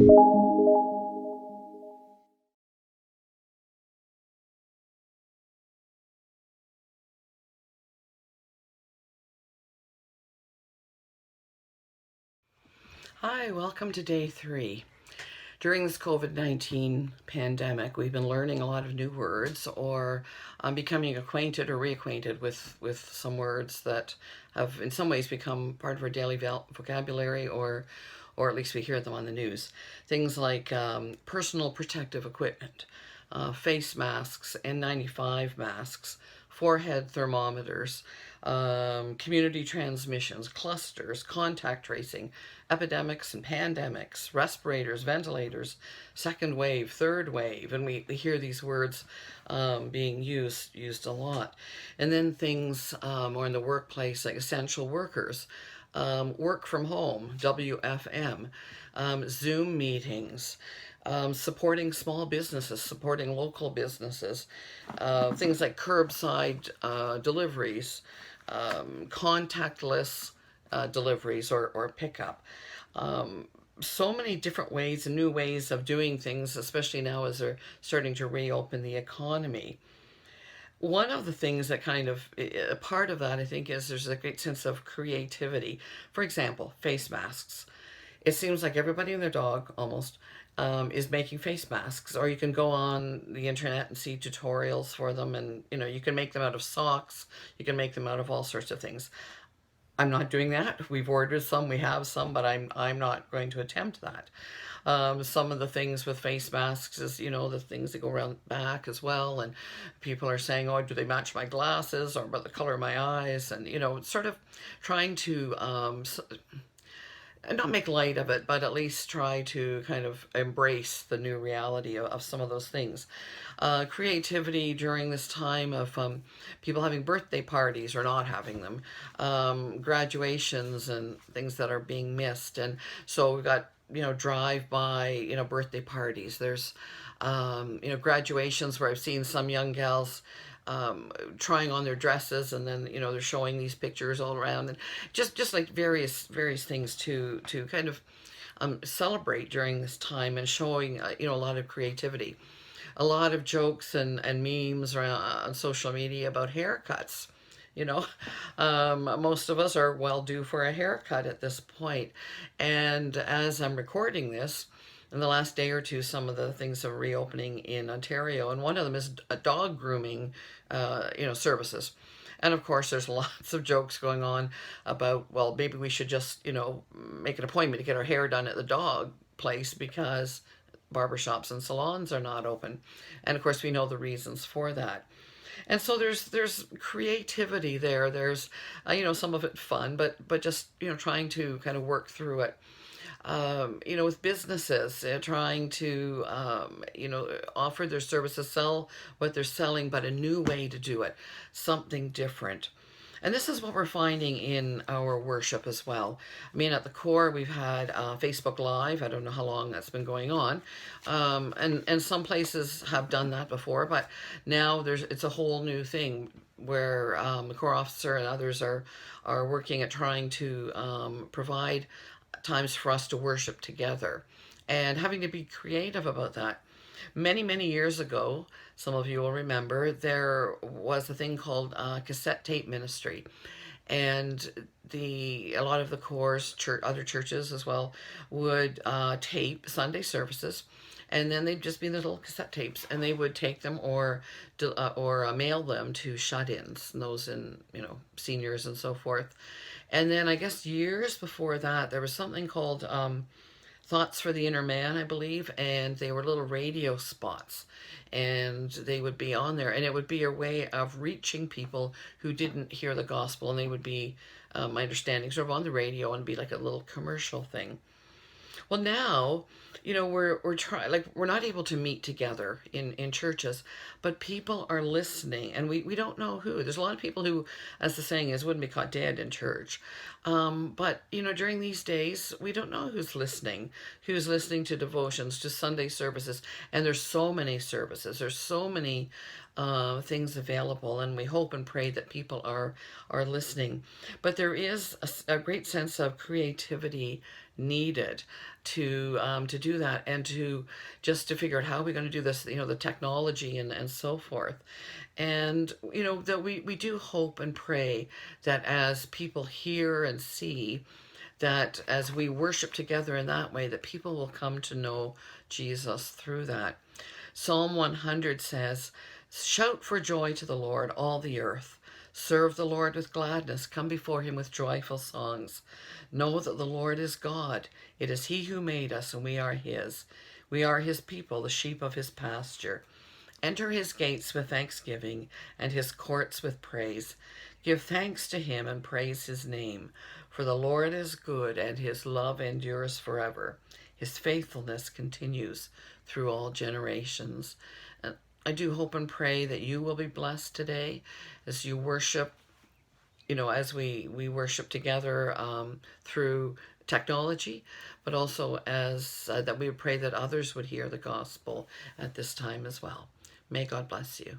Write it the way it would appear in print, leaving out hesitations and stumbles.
Hi, welcome to day 3. During this COVID-19 pandemic, we've been learning a lot of new words or becoming acquainted or reacquainted with some words that have in some ways become part of our daily vocabulary, or at least we hear them on the news. Things like personal protective equipment, face masks, N95 masks, forehead thermometers, community transmissions, clusters, contact tracing, epidemics and pandemics, respirators, ventilators, second wave, third wave, and we hear these words being used a lot. And then things more in the workplace like essential workers, work from home, WFM, Zoom meetings, supporting small businesses, supporting local businesses, things like curbside deliveries, contactless deliveries or pickup. So many different ways and new ways of doing things, especially now as they're starting to reopen the economy. One of the things that kind of, a part of that, I think, is there's a great sense of creativity. For example, face masks. It seems like everybody and their dog almost is making face masks, or you can go on the internet and see tutorials for them, and you can make them out of socks, you can make them out of all sorts of things. I'm not doing that. We've ordered some, we have some, but I'm not going to attempt that. Some of the things with face masks is, the things that go around the back as well, and people are saying, oh, do they match my glasses or about the color of my eyes? And, sort of trying to not make light of it, but at least try to kind of embrace the new reality of some of those things. Creativity during this time of people having birthday parties or not having them, graduations and things that are being missed. And so we've got, drive-by, birthday parties. There's, graduations where I've seen some young gals trying on their dresses, and then they're showing these pictures all around, and just like various things to kind of celebrate during this time, and showing a lot of creativity, a lot of jokes and memes around on social media about haircuts. you know Most of us are well due for a haircut at this point, and as I'm recording this, in the last day or two, some of the things are reopening in Ontario, and one of them is a dog grooming, services. And of course, there's lots of jokes going on about, well, maybe we should just, make an appointment to get our hair done at the dog place because barbershops and salons are not open. And of course, we know the reasons for that. And so there's creativity there. There's, some of it fun, but just, trying to kind of work through it. With businesses, trying to, offer their services, sell what they're selling, but a new way to do it, something different. And this is what we're finding in our worship as well. I mean, at the core, we've had Facebook Live. I don't know how long that's been going on. And some places have done that before, but now it's a whole new thing where the core officer and others are working at trying to provide times for us to worship together and having to be creative about that. Many, many years ago, some of you will remember, there was a thing called cassette tape ministry. And a lot of the chorus, other churches as well, would tape Sunday services, and then they'd just be the little cassette tapes, and they would take them or mail them to shut-ins, and those in seniors and so forth. And then I guess years before that, there was something called Thoughts for the Inner Man, I believe, and they were little radio spots, and they would be on there, and it would be a way of reaching people who didn't hear the gospel, and they would be, my understanding, sort of on the radio and be like a little commercial thing. Well, now, we're trying, like, we're not able to meet together in churches, but people are listening, and we don't know who. There's a lot of people who, as the saying is, wouldn't be caught dead in church. But, during these days, we don't know who's listening to devotions, to Sunday services, and there's so many services. There's so many things available, and we hope and pray that people are listening. But there is a great sense of creativity needed to do that, and to figure out how we're going to do this, the technology and so forth. And that we do hope and pray that as people hear and see, that as we worship together in that way, that people will come to know Jesus through that. Psalm 100 says, "Shout for joy to the Lord, all the earth. Serve the Lord with gladness. Come before him with joyful songs. Know that the Lord is God. It is he who made us, and we are his. We are his people, the sheep of his pasture. Enter his gates with thanksgiving and his courts with praise. Give thanks to him and praise his name. For the Lord is good, and his love endures forever. His faithfulness continues through all generations." And I do hope and pray that you will be blessed today as you worship, as we worship together through technology, but also as that we pray that others would hear the gospel at this time as well. May God bless you.